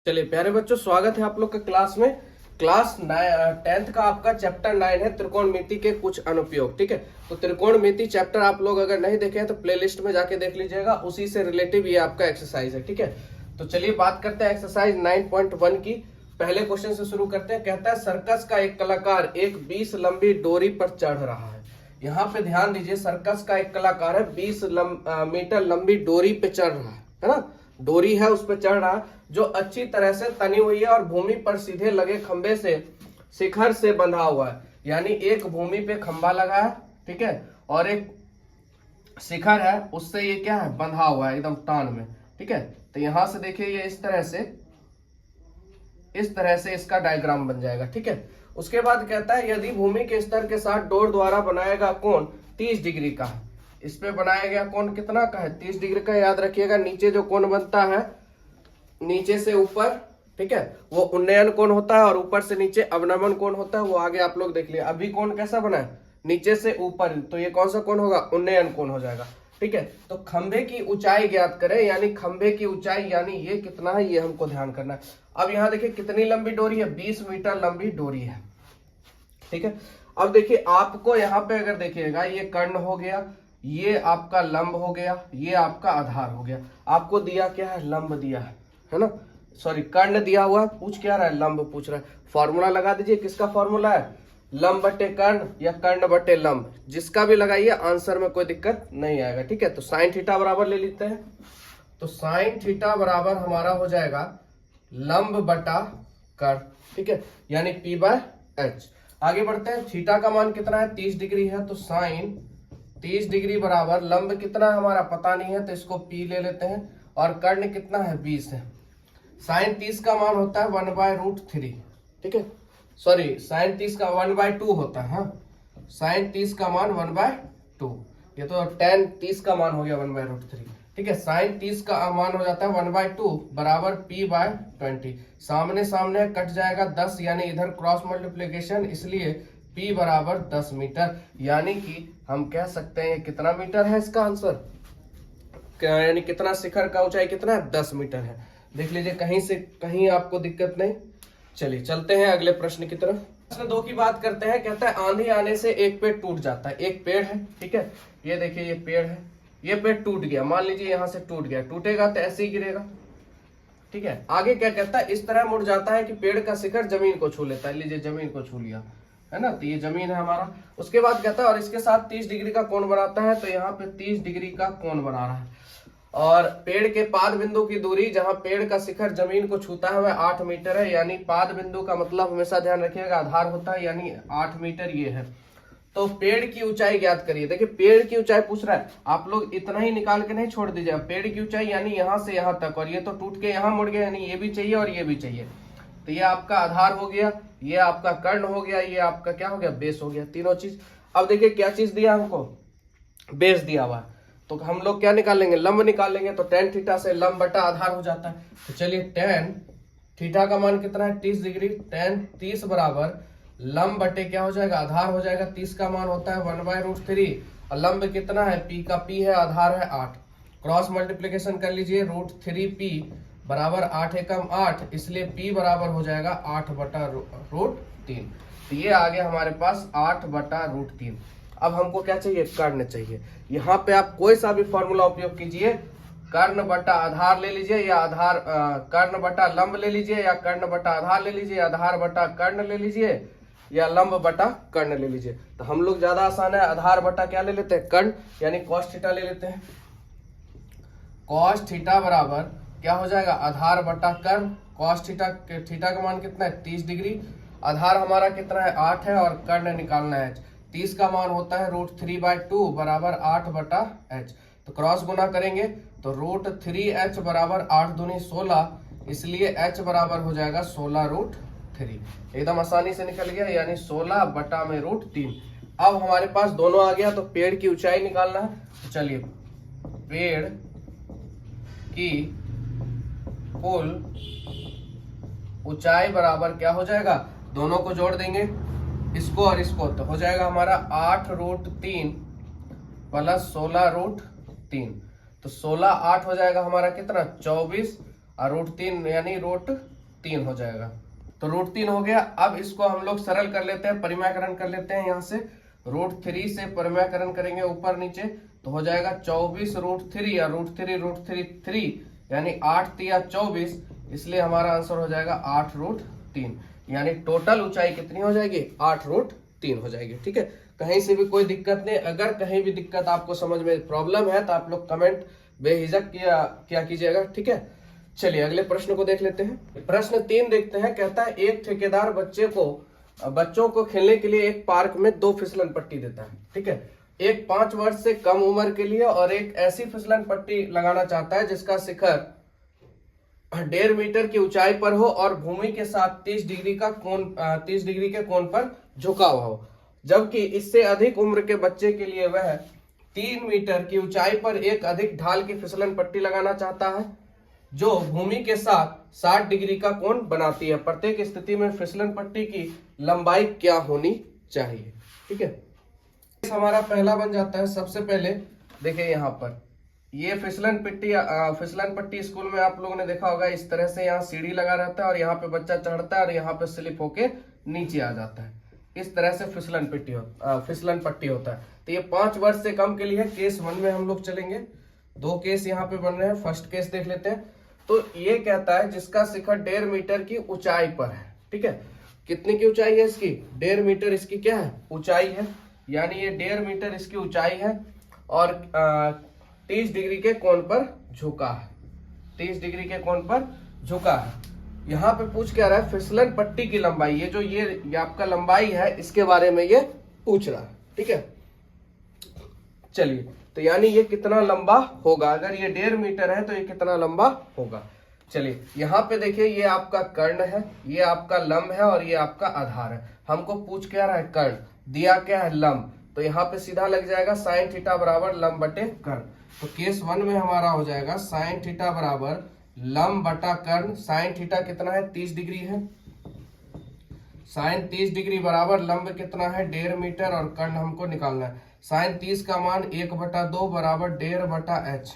चलिए प्यारे बच्चों, स्वागत है आप लोग का क्लास में। क्लास 10th का आपका चैप्टर 9 है त्रिकोणमिति के कुछ अनुप्रयोग। ठीक है, तो त्रिकोणमिति चैप्टर आप लोग अगर नहीं देखे हैं तो प्लेलिस्ट में जाके देख लीजिएगा, उसी से रिलेटिव ये आपका एक्सरसाइज है। ठीक है, तो चलिए बात करते हैं एक्सरसाइज 9.1 की। पहले क्वेश्चन से शुरू करते हैं। कहता है सर्कस का एक कलाकार एक 20 लंबी डोरी पर चढ़ रहा है। यहाँ पे ध्यान दीजिए, सर्कस का एक कलाकार है 20 मीटर लंबी डोरी पे चढ़ रहा है ना। डोरी है, उस पर चढ़ रहा है जो अच्छी तरह से तनी हुई है और भूमि पर सीधे लगे खंबे से शिखर से बंधा हुआ है। यानी एक भूमि पे खंबा लगा है, ठीक है, और एक शिखर है, उससे ये क्या है, बंधा हुआ है एकदम तान में। ठीक है, तो यहां से देखिए ये इस तरह से इसका डायग्राम बन जाएगा। ठीक है, उसके बाद कहता है यदि भूमि के स्तर के साथ डोर द्वारा बनाया गया कोण 30 डिग्री का है। इस पे बनाया गया कोण कितना का है, 30 डिग्री का। याद रखिएगा नीचे जो कोण बनता है नीचे से ऊपर, ठीक है, वो उन्नयन कोण होता है और ऊपर से नीचे अवनमन कोण होता है। वो आगे आप लोग देख लिए। अभी कोण कैसा बना है, नीचे से ऊपर, तो ये कौन सा कोण होगा, उन्नयन कोण हो जाएगा। ठीक है, तो खंभे की ऊंचाई ज्ञात करें, यानी खंभे की ऊंचाई यानी ये कितना है, ये हमको ध्यान करना है। अब यहाँ देखिए कितनी लंबी डोरी है, 20 मीटर लंबी डोरी है। ठीक है, अब देखिए आपको यहाँ पे अगर देखिएगा, ये कर्ण हो गया, ये आपका लंब हो गया, ये आपका आधार हो गया। आपको दिया क्या है, लंब दिया है ना, सॉरी कर्ण दिया हुआ है। पूछ क्या रहा है, लंब पूछ रहा है। फॉर्मूला लगा दीजिए। किसका फॉर्मूला है, लंब बटे कर्ण या कर्ण बटे लंब, जिसका भी लगाइए आंसर में कोई दिक्कत नहीं आएगा। ठीक है, तो साइन थीटा बराबर ले लेते हैं। तो साइन थीटा बराबर हमारा हो जाएगा लंब बटा कर्ण। ठीक है, यानी पी बाय एच। आगे बढ़ते हैं। थीटा का मान कितना है, 30 डिग्री है, तो साइन 30 डिग्री बराबर लंब कितना है हमारा पता नहीं है, तो इसको पी ले लेते हैं, और कर्ण कितना है 20 है। साइन 30 का मान होता है 1/√3। ठीक है, सॉरी साइन 30 का 1/2 होता है। हाँ, साइन 30 का मान 1/2, ये तो tan 30 का मान हो गया 1/√3। ठीक है, साइन 30 का मान हो जाता है 1/2 बराबर p/20। सामने सामने कट जाएगा 10, यानी इधर क्रॉस मल्टीप्लीकेशन, इसलिए p बराबर 10 मीटर। यानी कि हम कह सकते हैं कितना मीटर है इसका आंसर, यानी कितना, शिखर का ऊंचाई कितना है, 10 मीटर है। देख लीजिए, कहीं से कहीं आपको दिक्कत नहीं। चलिए चलते हैं अगले प्रश्न की तरफ। प्रश्न 2 की बात करते हैं। कहता है आंधी आने से एक पेड़ टूट जाता है। एक पेड़ है, ठीक है, ये देखिए ये पेड़ है, ये पेड़ टूट गया, मान लीजिए यहाँ से टूट गया। टूटेगा तो ऐसे ही गिरेगा। ठीक है, आगे क्या कहता है, इस तरह मुड़ जाता है कि पेड़ का शिखर जमीन को छू लेता है। लीजिए जमीन को छू लिया है ना, तो ये जमीन है हमारा। उसके बाद कहता है और इसके साथ 30 डिग्री का कोण बनाता है, तो यहाँ पे 30 डिग्री का कोण बना रहा है। और पेड़ के पाद बिंदु की दूरी, जहां पेड़ का शिखर जमीन को छूता है, वह 8 मीटर है। यानी पाद बिंदु का मतलब हमेशा ध्यान रखिएगा आधार होता है, यानी 8 मीटर ये है। तो पेड़ की ऊंचाई ज्ञात करिए। देखिए पेड़ की ऊंचाई पूछ रहा है, आप लोग इतना ही निकाल के नहीं छोड़ दीजिए। पेड़ की ऊंचाई यानी यहाँ से यहाँ तक, और ये तो टूट के यहाँ मुड़ गया, यानी ये भी चाहिए और ये भी चाहिए। तो ये आपका आधार हो गया, ये आपका कर्ण हो गया, ये आपका क्या हो गया, बेस हो गया, तीनों चीज। अब देखिए क्या चीज दिया हमको, बेस दिया हुआ है, तो हम लोग क्या निकालेंगे, लंब निकालेंगे। तो tan थीटा से लंब बटा आधार हो जाता है। तो चलिए tan थीटा का मान कितना है, 30 डिग्री। tan 30 बराबर लंब बटे क्या हो जाएगा, आधार हो जाएगा। 30 का मान होता है 1/√3, और लंब कितना है, p का p है, आधार है 8। क्रॉस मल्टीप्लीकेशन कर लीजिए, √3p बराबर 8 एकम 8, इसलिए p बराबर हो जाएगा 8/√3। तो ये आ गया हमारे पास 8/√3। अब हमको क्या चाहिए, कर्ण चाहिए। यहाँ पे आप कोई सा भी फॉर्मूला उपयोग कीजिए, कर्ण बटा आधार ले लीजिए, या आधार कर्ण बटा लंब ले लीजिए, या कर्ण बटा आधार ले लीजिए, आधार बटा कर्ण ले लीजिए, या लंब बटा कर्ण ले लीजिए। तो हम लोग ज्यादा आसान है, आधार बटा क्या ले लेते हैं, कर्ण, यानी cos थीटा ले लेते हैं। cos थीटा बराबर क्या हो जाएगा, आधार बटा कर्ण। cos थीटा, थीटा का मान कितना है, 30 डिग्री। आधार हमारा कितना है, 8 है, और कर्ण निकालना है। 30 का मान होता है √3/2 बराबर 8/h। तो क्रॉस गुना करेंगे तो √3h बराबर 8 दूनी 16, इसलिए h बराबर हो जाएगा 16√3। एकदम आसानी से निकल गया, यानी 16/√3। अब हमारे पास दोनों आ गया, तो पेड़ की ऊंचाई निकालना है। तो चलिए पेड़ की कुल ऊंचाई बराबर क्या हो जाएगा, दोनों को जोड़ देंगे, इसको और इसको, तो हो जाएगा हमारा 8√3 प्लस 16√3। तो 16 8 हो जाएगा हमारा कितना, 24, और √3 यानी √3 3 हो जाएगा। तो √3 हो गया। अब इसको हम लोग सरल कर लेते हैं, परिमाकरण कर लेते हैं। यहाँ से √3 से परिमाकरण करेंगे ऊपर नीचे तो हो जाएगा 24√3 या √3 यानी 8 या 24, इसलिए हमारा आंसर हो जाएगा 8√3। यानी टोटल ऊंचाई कितनी हो जाएगी? 8√3 हो जाएगी। ठीक है, कहीं से भी कोई दिक्कत नहीं। अगर कहीं भी दिक्कत आपको समझ में प्रॉब्लम है तो आप लोग कमेंट बेहिचक क्या कीजिएगा। ठीक है, चलिए अगले प्रश्न को देख लेते हैं। प्रश्न 3 देखते हैं। कहता है एक ठेकेदार बच्चों को खेलने के लिए एक पार्क में 2 फिसलन पट्टी देता है। ठीक है, एक 5 वर्ष से कम उम्र के लिए और एक ऐसी फिसलन पट्टी लगाना चाहता है जिसका शिखर 1.5 मीटर की ऊंचाई पर हो और भूमि के साथ 30 डिग्री के कोण पर झुका हुआ हो, जबकि इससे अधिक उम्र के बच्चे के लिए वह 3 मीटर की ऊंचाई पर एक अधिक ढाल की फिसलन पट्टी लगाना चाहता है जो भूमि के साथ 60 डिग्री का कोण बनाती है। प्रत्येक स्थिति में फिसलन पट्टी की लंबाई क्या होनी चाहिए? ठीक है, हमारा पहला बन जाता है। सबसे पहले देखिए यहाँ पर ये फिसलन पट्टी स्कूल में आप लोगों ने देखा होगा, इस तरह से यहाँ सीढ़ी लगा रहता है और यहाँ पे बच्चा चढ़ता है और यहाँ पे स्लिप होके नीचे आ जाता है। इस तरह से फिसलन पट्टी होता है। तो ये 5 वर्ष से कम के लिए है। केस 1 में हम लोग चलेंगे। 2 केस यहाँ पे बन रहे हैं। फर्स्ट केस देख लेते हैं। तो ये कहता है जिसका शिखर 1.5 मीटर की ऊंचाई पर है। ठीक है, कितनी की ऊंचाई है इसकी? 1.5 मीटर इसकी क्या है? ऊंचाई है। यानी ये 1.5 मीटर इसकी ऊंचाई है और 30 डिग्री के कोण पर झुका है। 30 डिग्री के कोण पर झुका है। यहाँ पे पूछ क्या रहा है? फिसलन पट्टी की लंबाई। ये आपका लंबाई है, इसके बारे में ये पूछ रहा है। ठीक है, चलिए तो यानी ये कितना लंबा होगा? अगर ये 1.5 मीटर है तो ये कितना लंबा होगा? चलिए यहाँ पे देखिए, ये आपका कर्ण है, ये आपका लंब है और ये आपका आधार है। हमको पूछ क्या रहा है? कर्ण। दिया क्या है? लंब। तो यहाँ पे सीधा लग जाएगा साइन थीटा बराबर लंब बटे कर्ण। तो केस 1 में हमारा हो जाएगा साइन थीटा बराबर लंब बटा कर्ण। साइन थीटा कितना है? 30 डिग्री है। साइन 30 डिग्री बराबर लंब कितना है? 1.5 मीटर और कर्ण हमको निकालना है। साइन 30 का मान 1/2 बराबर 1.5/h।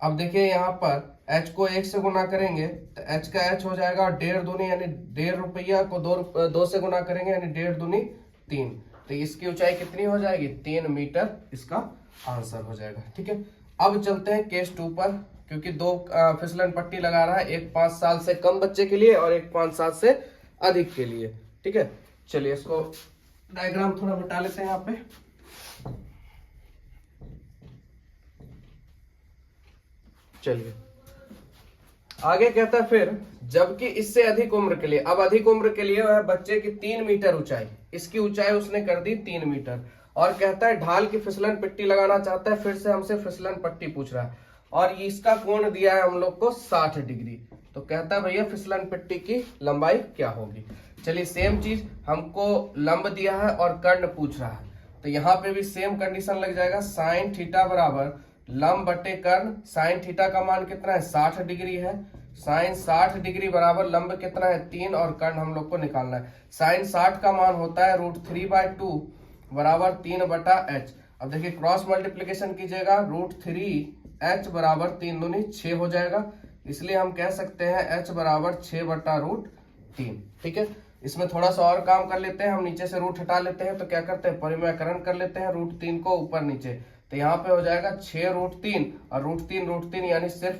अब देखिए यहाँ पर h को 1 से गुना करेंगे तो h का h हो जाएगा और 1.5 दूनी यानी 1.5 रुपया को 2 से गुना करेंगे यानी 1.5 दूनी 3। तो इसकी ऊंचाई कितनी हो जाएगी? 3 मीटर इसका आंसर हो जाएगा। ठीक है, अब चलते हैं केस 2 पर, क्योंकि 2 फिसलन पट्टी लगा रहा है, एक 5 साल से कम बच्चे के लिए और एक 5 साल से अधिक के लिए। ठीक है, चलिए इसको डायग्राम थोड़ा बता लेते हैं यहाँ पे। चलिए आगे कहता है फिर जबकि इससे अधिक उम्र के लिए, अब अधिक उम्र के लिए वह बच्चे की 3 मीटर ऊंचाई, इसकी ऊंचाई उसने कर दी 3 मीटर और कहता है ढाल की फिसलन पट्टी लगाना चाहता है। फिर से हमसे फिसलन पट्टी पूछ रहा है और इसका कोण दिया है हम लोग को 60 डिग्री। तो कहता है भैया फिसलन पट्टी की लंबाई क्या होगी? चलिए सेम चीज, हमको लंब दिया है और कर्ण पूछ रहा है, तो यहाँ पे भी सेम कंडीशन लग जाएगा। साइन थीटा बराबर लंब बटे कर्ण। साइन थीटा का मान कितना है? 60 डिग्री है। साइन 60 डिग्री बराबर लंब कितना है? 3 और कर्ण हम लोग को निकालना है। साइन 60 का मान होता है √3/2 बराबर 3/h। अब देखिए क्रॉस मल्टीप्लीकेशन कीजिएगा, √3h बराबर 3 दूनी 6 हो जाएगा, इसलिए हम कह सकते हैं h बराबर 6/√3। ठीक है, इसमें थोड़ा सा और काम कर लेते हैं। हम नीचे से रूट हटा लेते हैं तो क्या करते हैं? परिमाकरण कर लेते हैं √3 को ऊपर नीचे। तो यहाँ पे हो जाएगा 6√3 और √3 यानी सिर्फ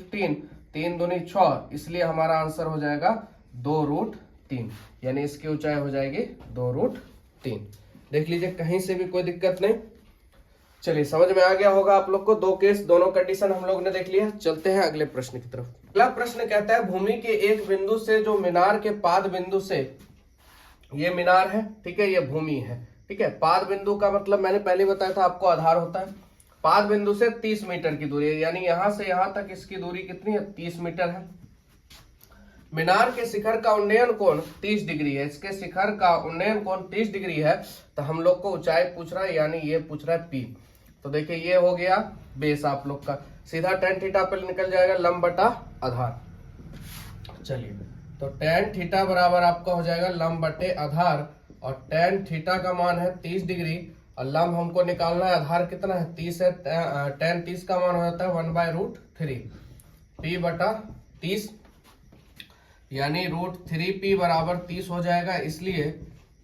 3 दूनी 6, इसलिए हमारा आंसर हो जाएगा 2√3। यानी इसकी ऊंचाई हो जाएगी 2√3। देख लीजिए कहीं से भी कोई दिक्कत नहीं। चलिए समझ में आ गया होगा आप लोग को। 2 केस, दोनों कंडीशन हम लोग ने देख लिया। चलते हैं अगले प्रश्न की तरफ। अगला प्रश्न कहता है भूमि के एक बिंदु से जो मीनार के पाद बिंदु से, ये मीनार है, ठीक है, ये भूमि है। ठीक है, पाद बिंदु का मतलब मैंने पहले बताया था आपको आधार होता है। पाद बिंदु से 30 मीटर की दूरी है, यानी यहां से यहां तक इसकी दूरी कितनी है? 30 मीटर है। मीनार के शिखर का उन्नयन कोण 30 डिग्री है। इसके शिखर का उन्नयन कोण 30 डिग्री है। तो हम लोग को ऊंचाई पूछ रहा है, यानी ये पूछ रहा है P। तो देखिए ये हो गया बेस आप लोग का, सीधा tan थीटा पर निकल जाएगा लंब बटा आधार। चलिए तो tan थीटा बराबर आपका हो जाएगा लंब बटे आधार और tan थीटा का मान है 30 डिग्री और लंब हमको निकालना है, आधार कितना है? 30 है। tan 30 का मान हो जाता है 1/√3 P/30। यानी √3p बराबर 30 हो जाएगा, इसलिए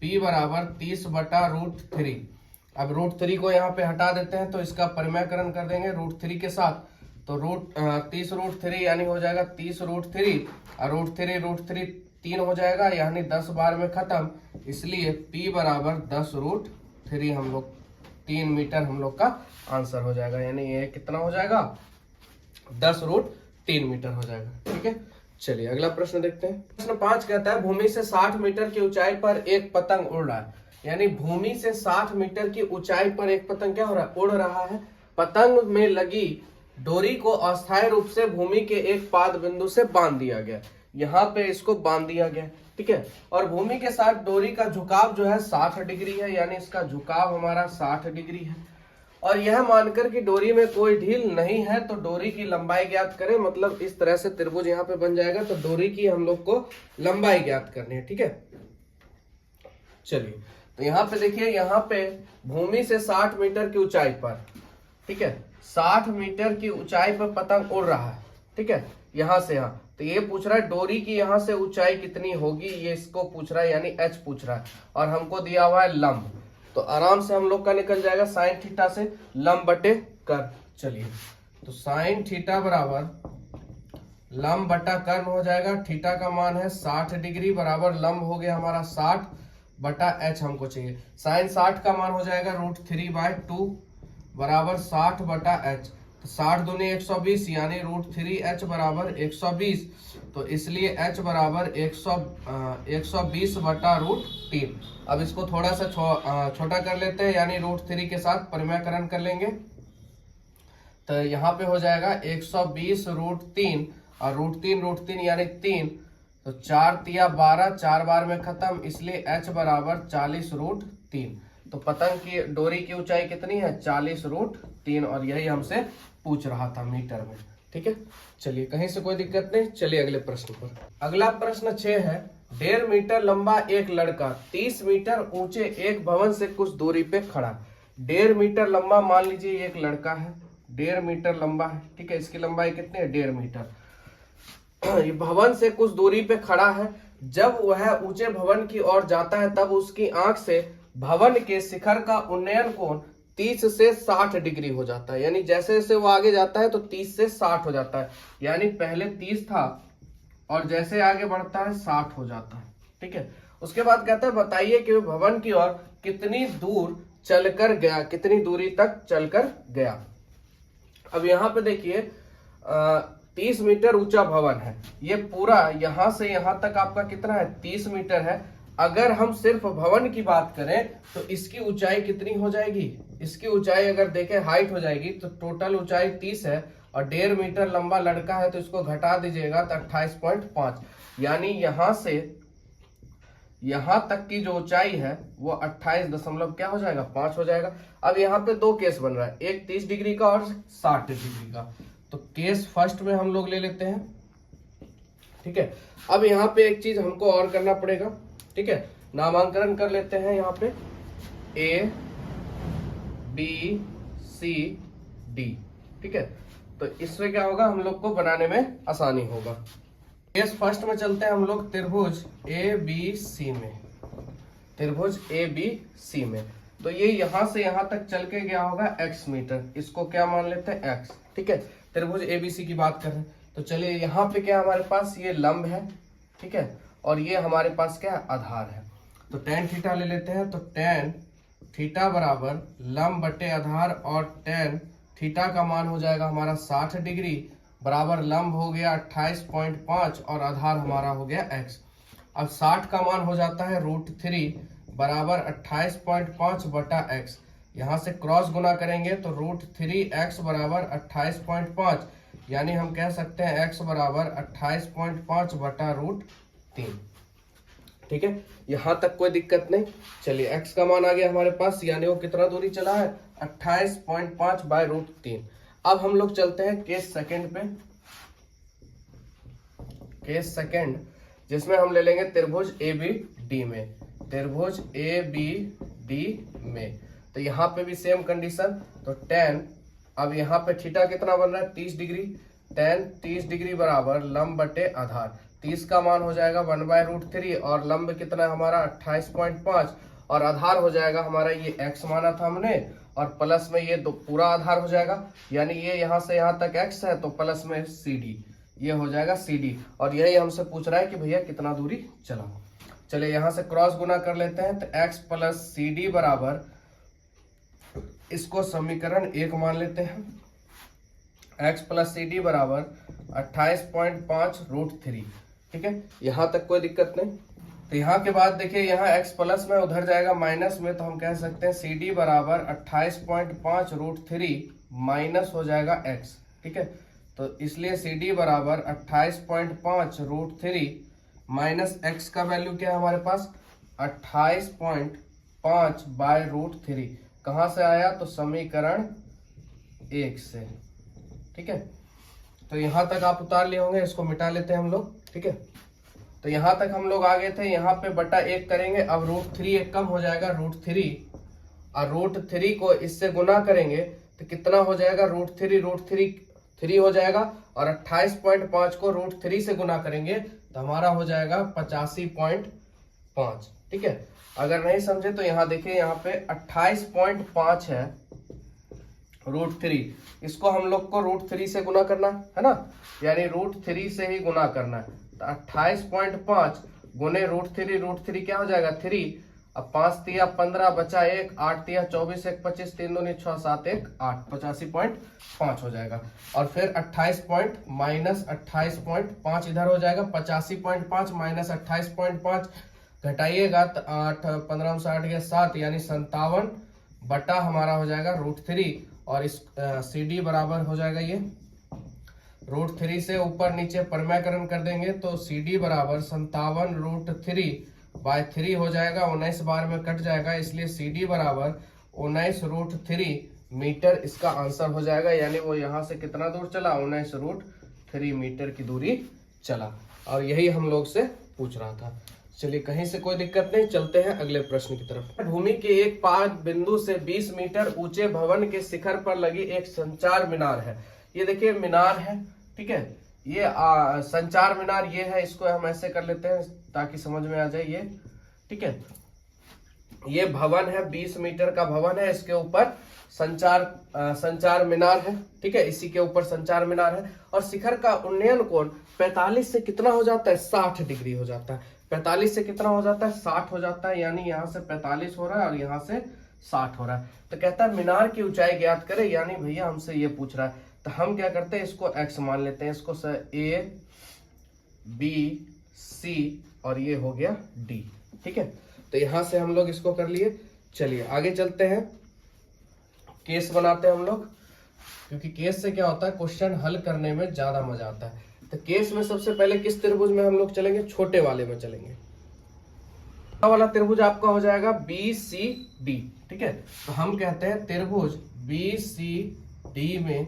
p बराबर 30/√3। अब √3 को यहाँ पे हटा देते हैं तो इसका परिमेयकरण कर देंगे √3 के साथ, तो 30√3 यानी हो जाएगा 30√3 और √3 3 हो जाएगा, यानी 10 बार में खत्म, इसलिए p बराबर 10√3 हम लोग 3 मीटर हम लोग का आंसर हो जाएगा। यानी ये कितना हो जाएगा 10√3 मीटर हो जाएगा। ठीक है, चलिए अगला प्रश्न देखते हैं। प्रश्न 5 कहता है भूमि से 60 मीटर की ऊंचाई पर एक पतंग उड़ रहा है। यानी भूमि से 60 मीटर की ऊंचाई पर एक पतंग क्या हो रहा है, उड़ रहा है। पतंग में लगी डोरी को अस्थायी रूप से भूमि के एक पाद बिंदु से बांध दिया गया। यहाँ पे इसको बांध दिया गया, ठीक है। और भूमि के साथ डोरी का झुकाव जो है 60 डिग्री है, यानी इसका झुकाव हमारा 60 डिग्री है। और यह मानकर कि डोरी में कोई ढील नहीं है तो डोरी की लंबाई ज्ञात करें। मतलब इस तरह से त्रिभुज यहाँ पे बन जाएगा, तो डोरी की हम लोग को लंबाई ज्ञात करनी है, ठीक है। चलिए, तो यहाँ पे देखिए, यहाँ पे भूमि से 60 मीटर की ऊंचाई पर, ठीक है, 60 मीटर की ऊंचाई पर पतंग उड़ रहा है, ठीक है, यहाँ से यहाँ। तो ये पूछ रहा है डोरी की यहाँ से ऊंचाई कितनी होगी, ये इसको पूछ रहा है, यानी एच पूछ रहा है। और हमको दिया हुआ है लंब, तो आराम से हम लोग का निकल जाएगा साइन थीटा से लंब बटे कर। चलिए, तो साइन थीटा बराबर लंब बटा कर्म हो जाएगा। थीटा का मान है 60 डिग्री बराबर लंब हो गया हमारा 60 बटा एच हमको चाहिए। साइन 60 का मान हो जाएगा √3/2 बराबर 60 बटा एच। तो 60 दूनी 120 यानी √3h बराबर 120। तो इसलिए h बराबर 120 बटा √3। अब इसको थोड़ा सा छोटा कर लेते हैं, यानी √3 के साथ परिमेयकरण कर लेंगे। तो यहाँ पे हो जाएगा 120 √3 और √3 यानी 3, तो 4 तिया 12, 4 बार में खत्म, इसलिए h बराबर 40 √3। तो पतंग की डोरी की ऊंचाई कितनी है 40 √3, और यही हमसे पूछ रहा था मीटर में, ठीक है। चलिए, कहीं से कोई दिक्कत नहीं। चलिए अगले प्रश्न पर। अगला प्रश्न 6 है 1.5 मीटर लंबा एक लड़का 30 मीटर ऊंचे एक भवन से कुछ दूरी पे खड़ा। 1.5 मीटर लंबा, मान लीजिए एक लड़का है, 1.5 मीटर लंबा है, ठीक है। इसकी लंबाई कितनी है 1.5 मीटर। ये भवन से कुछ दूरी पे खड़ा है। जब वह ऊंचे भवन की ओर जाता है तब उसकी आंख से भवन के शिखर का उन्नयन कोण 30 से 60 डिग्री हो जाता है। यानी जैसे जैसे वो आगे जाता है तो 30 से 60 हो जाता है। यानी पहले 30 था और जैसे आगे बढ़ता है 60 हो जाता है, ठीक है। उसके बाद कहता है बताइए कि भवन की ओर कितनी दूर चलकर गया, कितनी दूरी तक चलकर गया। अब यहाँ पे देखिए 30 मीटर ऊंचा भवन है, ये पूरा यहां से यहां तक आपका कितना है 30 मीटर है। अगर हम सिर्फ भवन की बात करें तो इसकी ऊंचाई कितनी हो जाएगी, इसकी ऊंचाई अगर देखें हाइट हो जाएगी, तो टोटल ऊंचाई 30 है और 1.5 मीटर लंबा लड़का है, तो इसको घटा दीजिएगा तो 28.5, यानी यहां से यहां तक की जो ऊंचाई है वो 28 दशमलव क्या हो जाएगा 5 हो जाएगा। अब यहाँ पे दो केस बन रहा है, एक 30 डिग्री का और 60 डिग्री का। तो केस फर्स्ट में हम लोग ले लेते हैं, ठीक है। अब यहाँ पे एक चीज हमको और करना पड़ेगा, ठीक है। नामांकन कर लेते हैं यहाँ पे A B C D, ठीक है। तो इससे क्या होगा, हम लोग को बनाने में आसानी होगा। केस फर्स्ट में चलते हैं हम लोग त्रिभुज ABC में, त्रिभुज ABC में। तो ये यहाँ से यहाँ तक चल के गया होगा x मीटर, इसको क्या मान लेते हैं x, ठीक है। त्रिभुज ABC की बात कर रहे हैं, तो चलिए यहाँ पे क्या हमारे पास ये लंब है, ठीक है, और ये हमारे पास क्या आधार है। तो tan थीटा ले लेते हैं, तो tan थीटा बराबर लंब बटे आधार, और tan थीटा का मान हो जाएगा हमारा 60 डिग्री बराबर लंब हो गया 28.5 और आधार हमारा हो गया x। अब 60 का मान हो जाता है √3 बराबर 28.5 बटा x। यहाँ से क्रॉस गुना करेंगे तो √3x बराबर 28.5, यानी हम कह सकते हैं x बराबर 28.5 बटा √3, ठीक है। यहाँ तक कोई दिक्कत नहीं। चलिए x का मान आ गया हमारे पास, यानी वो कितना दूरी चला है 28.5 बाय √3। अब हम लोग चलते हैं केस सेकंड पे, केस सेकंड जिसमें हम ले लेंगे त्रिभुज ABD में, त्रिभुज ABD में। तो यहाँ पे भी सेम कंडीशन, तो tan, अब यहाँ पे थीटा कितना बन रहा है 30 डिग्री, tan 30 डिग्री बराबर लंब बटे आधार। 30 का मान हो जाएगा 1/√3 और लंब कितना हमारा 28.5 और आधार हो जाएगा हमारा ये x माना था हमने और प्लस में ये पूरा आधार हो जाएगा, यानी ये यहाँ से यहाँ तक x है तो प्लस में CD, ये हो जाएगा CD। और यही हमसे पूछ रहा है कि भैया कितना दूरी चला। चलिए यहाँ से क्रॉस गुना कर लेते हैं तो x प्लस CD बराबर, इसको समीकरण 1 मान लेते हैं, x प्लस CD बराबर 28.5√3। ठीक है, यहाँ तक कोई दिक्कत नहीं। तो यहाँ के बाद देखिए यहाँ x प्लस में उधर जाएगा माइनस में, तो हम कह सकते हैं CD बराबर 28.5√3 माइनस हो जाएगा x। ठीक है, तो इसलिए CD बराबर 28.5√3 माइनस x का वैल्यू क्या है हमारे पास 28.5/√3। कहाँ से आया तो समीकरण 1 से। ठीक है, तो यहाँ तक आप उतार लिए होंगे, इसको मिटा लेते हैं हम लोग। ठीक है, तो यहाँ तक हम लोग आ गए थे, यहाँ पे बटा 1 करेंगे, अब √3 एक कम हो जाएगा √3 और √3 को इससे गुना करेंगे तो कितना हो जाएगा √3 हो जाएगा और 28.5 को √3 से गुना करेंगे तो हमारा हो जाएगा 85.5। ठीक है, अगर नहीं समझे तो यहाँ देखिए यहाँ पे 28.5 है √3, इसको हम लोग को √3 से गुना करना है ना, यानी √3 से ही गुना करना है। तो 28.5 गुने √3 क्या हो जाएगा 3, अब 5 तिया 15 बचा 1, 8 तिया 24, 1 25, 3 दूनी 6, 7 1 8, 85.5 हो जाएगा। और फिर 28.5 इधर हो जाएगा, 85.5 माइनस 28.5 घटाइएगा तो 8 15 60 या 7 यानी 57 बटा हमारा हो जाएगा √3 और इस CD बराबर हो जाएगा ये √3 से ऊपर नीचे परम्यकरण कर देंगे तो CD बराबर 57√3/3 हो जाएगा, 19 बार में कट जाएगा, इसलिए CD बराबर 19√3 मीटर इसका आंसर हो जाएगा। यानी वो यहाँ से कितना दूर चला 19√3 मीटर की दूरी चला और यही हम लोग से पूछ रहा था। चलिए कहीं से कोई दिक्कत नहीं, चलते हैं अगले प्रश्न की तरफ। भूमि के एक पाद बिंदु से 20 मीटर ऊंचे भवन के शिखर पर लगी एक संचार मीनार है। ये देखिए मीनार है, ठीक है, ये संचार मीनार ये है, इसको हम ऐसे कर लेते हैं ताकि समझ में आ जाए ये। ठीक है, ये भवन है, 20 मीटर का भवन है, इसके ऊपर संचार मीनार है। ठीक है, इसी के ऊपर संचार मीनार है और शिखर का उन्नयन कोण 45 से कितना हो जाता है 60 डिग्री हो जाता है। 45 से कितना हो जाता है 60 हो जाता है, यानी यहाँ से 45 हो रहा है और यहाँ से 60 हो रहा है। तो कहता है मीनार की ऊंचाई ज्ञात करें, यानी भैया हमसे ये पूछ रहा है तो हम क्या करते हैं इसको x मान लेते हैं, इसको A B C और ये हो गया D। ठीक है, तो यहाँ से हम लोग इसको कर लिए। चलिए आगे चलते हैं, केस बनाते हैं हम लोग, क्योंकि केस से क्या होता है क्वेश्चन हल करने में ज्यादा मजा आता है। तो केस में सबसे पहले किस त्रिभुज में हम लोग चलेंगे, छोटे वाले में चलेंगे। छोटा वाला त्रिभुज आपका हो जाएगा BCD। ठीक है, तो हम कहते हैं त्रिभुज BCD में,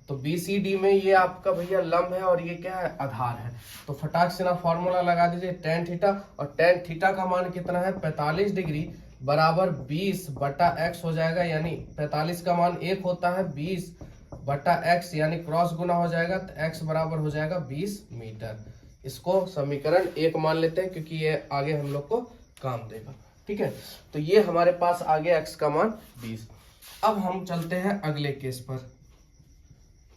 तो BCD में ये आपका भैया लंब है और ये क्या है आधार है। तो फटाक से ना फॉर्मूला लगा दीजिए tan थीटा, और tan थीटा का मान कितना है 45 डिग्री बराबर 20 बटा x हो जाएगा, यानी 45 का मान 1 होता है, 20 बटा x यानी क्रॉस गुना हो जाएगा तो x बराबर हो जाएगा 20 मीटर। इसको समीकरण 1 मान लेते हैं क्योंकि ये आगे हम लोग को काम देगा। ठीक है, तो ये हमारे पास आ गया x का मान 20। अब हम चलते हैं अगले केस पर,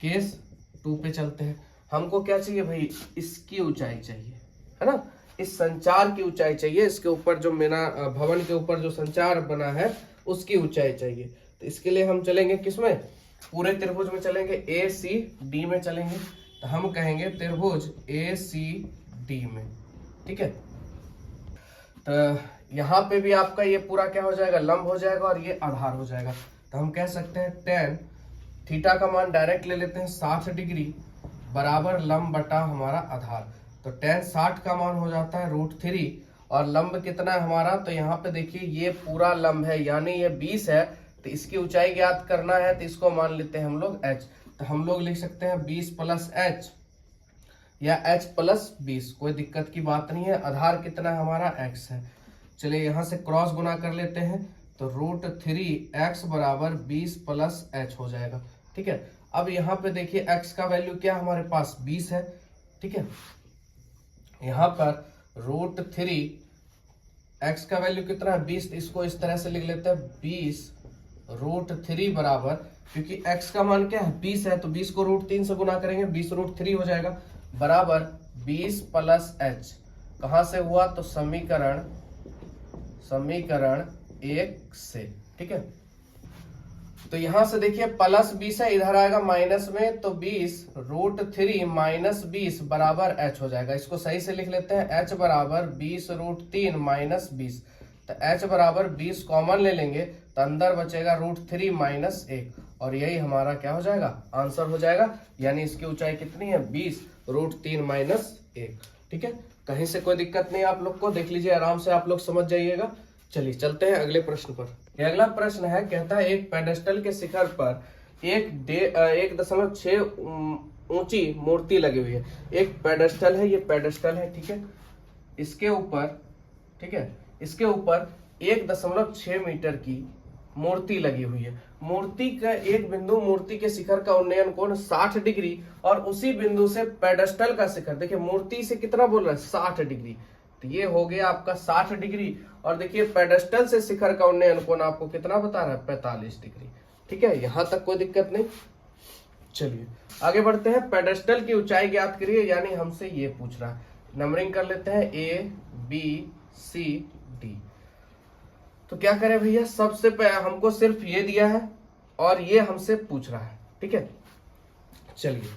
केस 2 पे चलते हैं। हमको क्या चाहिए भाई, इसकी ऊंचाई चाहिए, है ना, इस संचार की ऊंचाई चाहिए, इसके ऊपर जो मीनार भवन के ऊपर जो संचार बना है उसकी ऊंचाई चाहिए। तो इसके लिए हम चलेंगे किसमें, पूरे त्रिभुज में चलेंगे, ACD में चलेंगे। तो हम कहेंगे त्रिभुज ACD में। ठीक है, तो यहाँ पे भी आपका ये पूरा क्या हो जाएगा लंब हो जाएगा और ये आधार हो जाएगा। तो हम कह सकते हैं tan थीटा का मान डायरेक्ट ले लेते हैं 60 डिग्री बराबर लंब बटा हमारा आधार। तो tan 60 का मान हो जाता है √3 और लंब कितना है हमारा, तो यहाँ पे देखिए ये पूरा लंब है यानी ये 20 है, तो इसकी ऊंचाई ज्ञात करना है तो इसको मान लेते हैं हम लोग h। तो हम लोग लिख सकते हैं 20 प्लस h या h प्लस 20, कोई दिक्कत की बात नहीं है। आधार कितना है हमारा x है। चलिए यहाँ से क्रॉस गुना कर लेते हैं तो √3x बराबर 20 प्लस h हो जाएगा। ठीक है, अब यहाँ पे देखिए x का वैल्यू क्या हमारे पास 20 है, ठीक है। यहाँ पर √3 x का वैल्यू कितना है 20, इसको इस तरह से लिख लेते हैं 20 √3 बराबर, क्योंकि x का मान क्या है 20 है तो 20 को √3 से गुना करेंगे 20 √3 हो जाएगा, बराबर 20 प्लस h, कहां से हुआ तो समीकरण 1 से, ठीक है। तो यहां से देखिए प्लस 20 है, इधर आएगा माइनस में, तो 20 √3 माइनस 20 बराबर h हो जाएगा। इसको सही से लिख लेते हैं, h बराबर 20 √3 माइनस 20, तो h बराबर 20 कॉमन ले लेंगे तो अंदर बचेगा √3 माइनस 1, और यही हमारा क्या हो जाएगा आंसर हो जाएगा। यानी इसकी ऊंचाई कितनी है 20 √3 माइनस 1, ठीक है। कहीं से कोई दिक्कत नहीं आप लोग को, देख लीजिए आराम से आप लोग समझ जाइएगा। चलिए चलते हैं अगले प्रश्न पर। ये अगला प्रश्न है, कहता है एक पेडेस्टल के शिखर पर 1.6 ऊंची मूर्ति लगी हुई है। एक पेडेस्टल है, ये पेडेस्टल है, ठीक है। इसके ऊपर, ठीक है, इसके ऊपर 1.6 मीटर की मूर्ति लगी हुई है। मूर्ति का एक बिंदु, मूर्ति के शिखर का उन्नयन कोण 60 डिग्री, और उसी बिंदु से पेडेस्टल का शिखर, देखिए मूर्ति से कितना बोल रहा है 60 डिग्री, तो ये हो गया आपका 60 डिग्री। और देखिए पेडेस्टल से शिखर का उन्नयन कोण आपको कितना बता रहा है 45 डिग्री, ठीक है। यहां तक कोई दिक्कत नहीं। चलिए आगे बढ़ते हैं। पेडेस्टल की ऊंचाई ज्ञात करिए, यानी हमसे ये पूछ रहा है। नंबरिंग कर लेते हैं ABCD। तो क्या करें भैया, सबसे पहले हमको सिर्फ ये दिया है और ये हमसे पूछ रहा है, ठीक है। चलिए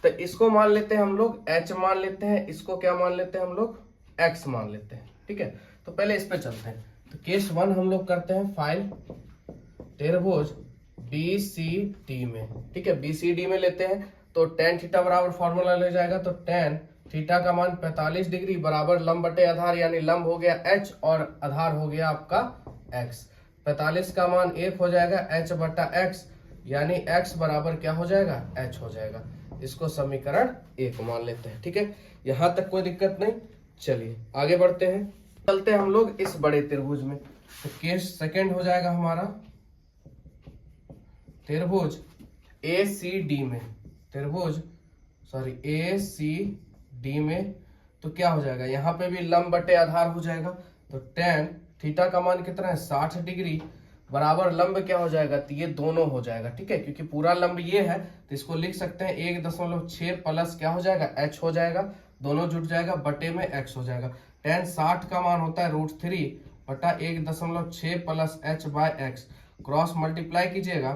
तो इसको मान लेते हैं हम लोग h मान लेते हैं, इसको क्या मान लेते हैं हम लोग x मान लेते हैं, ठीक है। तो पहले इस पे चलते हैं। तो केस 1 हम लोग करते हैं फाइल त्रिभुज BCD में, ठीक है। BCD में लेते हैं तो tan थीटा बराबर फॉर्मूला ले जाएगा, तो tan थीटा का मान 45 डिग्री बराबर लंब बटे आधार, यानी लंब हो गया h और आधार हो गया आपका x। 45 का मान 1 हो जाएगा h बटा x, यानी x बराबर क्या हो जाएगा h हो जाएगा। इसको समीकरण 1 मान लेते हैं, ठीक है। यहां तक कोई दिक्कत नहीं। चलिए आगे बढ़ते हैं, चलते हैं हम लोग इस बड़े त्रिभुज में। तो केस सेकंड हो जाएगा हमारा त्रिभुज ACD में, ACD में। तो क्या हो जाएगा, यहाँ पे भी लंब बटे आधार हो जाएगा, तो tan थीटा का मान कितना है 60 डिग्री बराबर लंब क्या हो जाएगा, तो ये दोनों हो जाएगा, ठीक है। क्योंकि पूरा लंब ये है तो इसको लिख सकते हैं 1.6 प्लस क्या हो जाएगा h हो जाएगा, दोनों जुट जाएगा, बटे में x हो जाएगा। tan 60 का मान होता है √3 बटा 1.6 plus h by x, cross multiply कीजिएगा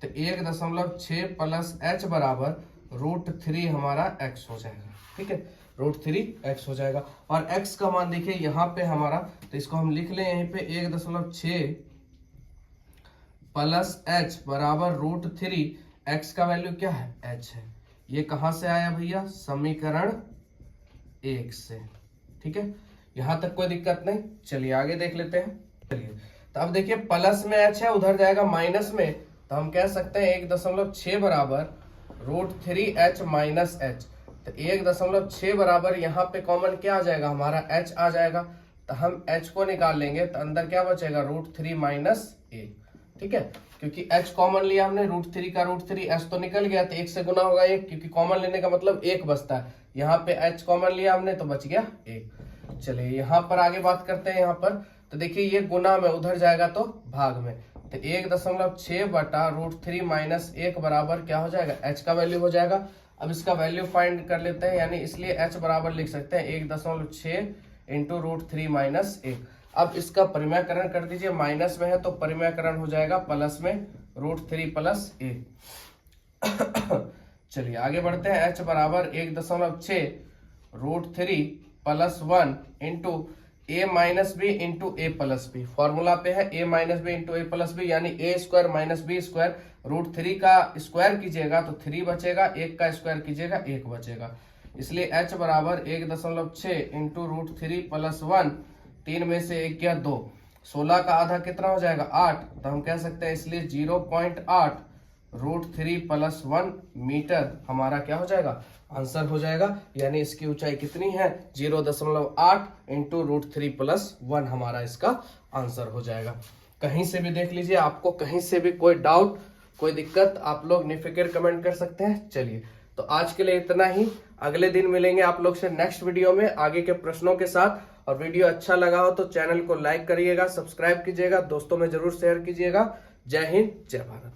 तो 1.6 प्लस h बराबर √3 हमारा x हो जाएगा, ठीक है। √3x हो जाएगा। और x का मान देखिए यहाँ पे हमारा, तो इसको हम लिख लें यहीं पे 1.6 प्लस h बराबर √3, x का वैल्यू क्या है h है। ये कहां से आया भैया, समीकरण 1 से, ठीक है। यहां तक कोई दिक्कत नहीं। चलिए आगे देख लेते हैं। चलिए तो अब देखिए प्लस में h है, उधर जाएगा माइनस में, तो हम कह सकते हैं 1.6 बराबर √3h माइनस h। तो 1.6 बराबर यहाँ पे कॉमन क्या आ जाएगा हमारा h आ जाएगा, तो हम h को निकाल लेंगे तो अंदर क्या बचेगा √3 माइनस 1, ठीक है। क्योंकि h कॉमन लिया हमने, √3 का √3 h तो निकल गया, तो 1 से गुना होगा 1, क्योंकि कॉमन लेने का मतलब 1 बचता है। यहाँ पे h कॉमन लिया हमने तो बच गया 1। चलिए यहाँ पर आगे बात करते हैं। यहाँ पर तो देखिए ये गुना में, उधर जाएगा तो भाग में, तो 1.6 बटा √3 माइनस 1 बराबर क्या हो जाएगा h का वैल्यू हो जाएगा। अब इसका वैल्यू फाइंड कर लेते हैं, यानी इसलिए h बराबर लिख सकते हैं 1.6 इंटू √3 माइनस 1। अब इसका परिमेयकरण कर दीजिए, माइनस में है तो परिमेयकरण हो जाएगा प्लस में √3 प्लस 1। चलिए आगे बढ़ते हैं। h बराबर 1.6 √3 plus 1 into a minus B into A plus B, formula पे है a minus B into A plus B, यानी a square minus B square. √3 का स्क्वायर कीजिएगा तो 3 बचेगा, 1 का स्क्वायर कीजिएगा 1 बचेगा, इसलिए h बराबर 1.6 इंटू √3 प्लस 1, 3 में से 1 गया 2, 16 का आधा कितना हो जाएगा 8, तो हम कह सकते हैं इसलिए 0.8 √3 प्लस 1 मीटर हमारा क्या हो जाएगा आंसर हो जाएगा। यानी इसकी ऊंचाई कितनी है 0.8 इंटू √3 प्लस 1 हमारा इसका आंसर हो जाएगा। कहीं से भी देख लीजिए, आपको कहीं से भी कोई डाउट कोई दिक्कत आप लोग निफिक्र कमेंट कर सकते हैं। चलिए तो आज के लिए इतना ही, अगले दिन मिलेंगे आप लोग से नेक्स्ट वीडियो में आगे के प्रश्नों के साथ। और वीडियो अच्छा लगा हो तो चैनल को लाइक करिएगा, सब्सक्राइब कीजिएगा, दोस्तों में जरूर शेयर कीजिएगा। जय हिंद, जय भारत।